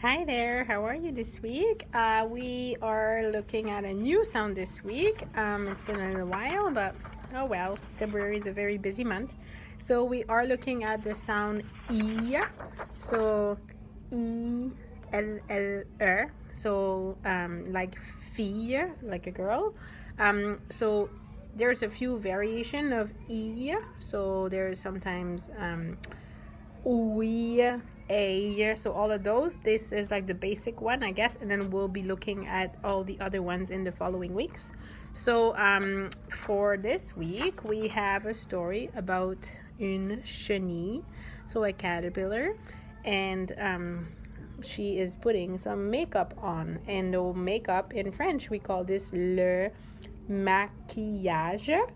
Hi there, how are you this week? We are looking at a new sound this week. It's been a little while, but oh well, February is a very busy month. So we are looking at the sound ille. So ille. So like fille, like a girl. So there's a few variation of ille. So there's sometimes oui, a, so all of those. This is like the basic one, I guess, and then we'll be looking at all the other ones in the following weeks. So for this week, we have a story about une chenille, so a caterpillar, and she is putting some makeup on. And the makeup in French, we call this le maquillage.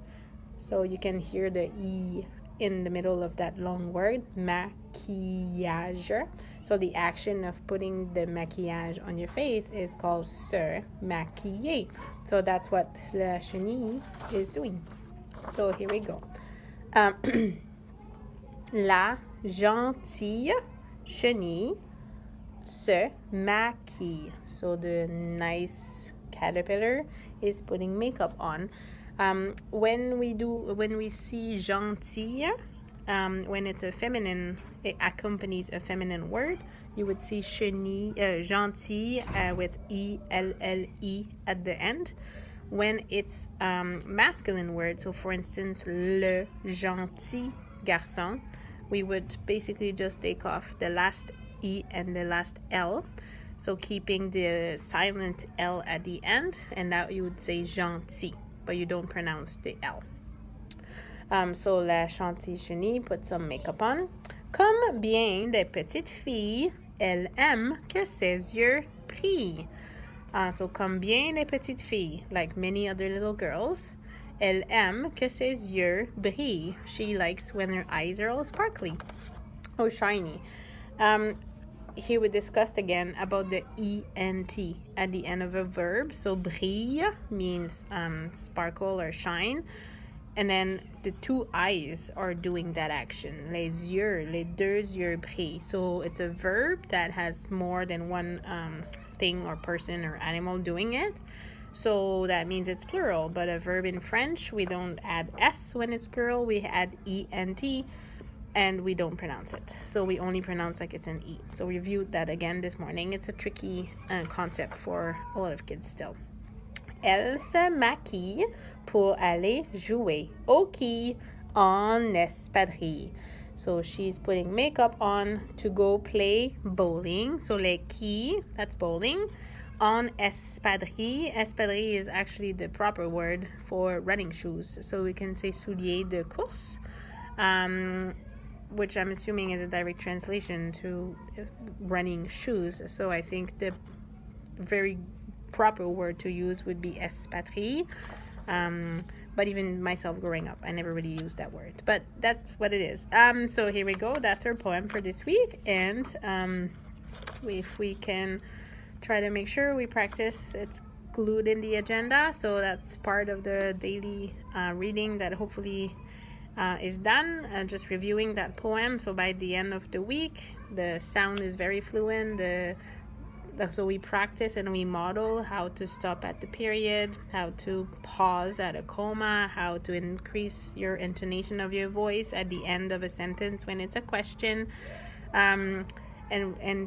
So you can hear the E in the middle of that long word, maquillage. So the action of putting the maquillage on your face is called se maquiller. So that's what la chenille is doing. So here we go. La gentille chenille se maquille. So the nice caterpillar is putting makeup on. When we see gentille, when it's a feminine, it accompanies a feminine word. You would see chenille, gentille with ille at the end. When it's masculine word, so for instance, le gentil garçon, we would basically just take off the last e and the last l. So keeping the silent L at the end, and now you would say gentil, but you don't pronounce the L. So la gentille chenille put some makeup on. Comme bien des petites filles, elle aime que ses yeux brillent. So comme bien des petites filles, like many other little girls, elle aime que ses yeux brillent. She likes when her eyes are all sparkly or shiny. Here we discussed again about the ent at the end of a verb. So brille means sparkle or shine, and then the two eyes are doing that action. Les deux yeux brillent. So it's a verb that has more than one thing or person or animal doing it. So that means it's plural. But a verb in French, we don't add s when it's plural. We add ent. And we don't pronounce it. So we only pronounce like it's an E. So we reviewed that again this morning. It's a tricky concept for a lot of kids still. Elle se maquille pour aller jouer au quilles en espadrille. So she's putting makeup on to go play bowling. So les quilles, that's bowling. En espadrille. Espadrille is actually the proper word for running shoes. So we can say souliers de course. Which I'm assuming is a direct translation to running shoes. So I think the very proper word to use would be espadrille. But even myself growing up, I never really used that word. But that's what it is. So here we go. That's our poem for this week. And if we can try to make sure we practice, it's glued in the agenda. So that's part of the daily reading that hopefully is done, just reviewing that poem. So by the end of the week, the sound is very fluent. So we practice and we model how to stop at the period, how to pause at a comma, how to increase your intonation of your voice at the end of a sentence when it's a question, and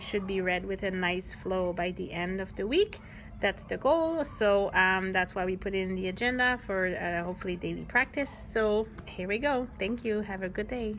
should be read with a nice flow by the end of the week. That's the goal. So that's why we put it in the agenda for hopefully daily practice. So here we go. Thank you. Have a good day.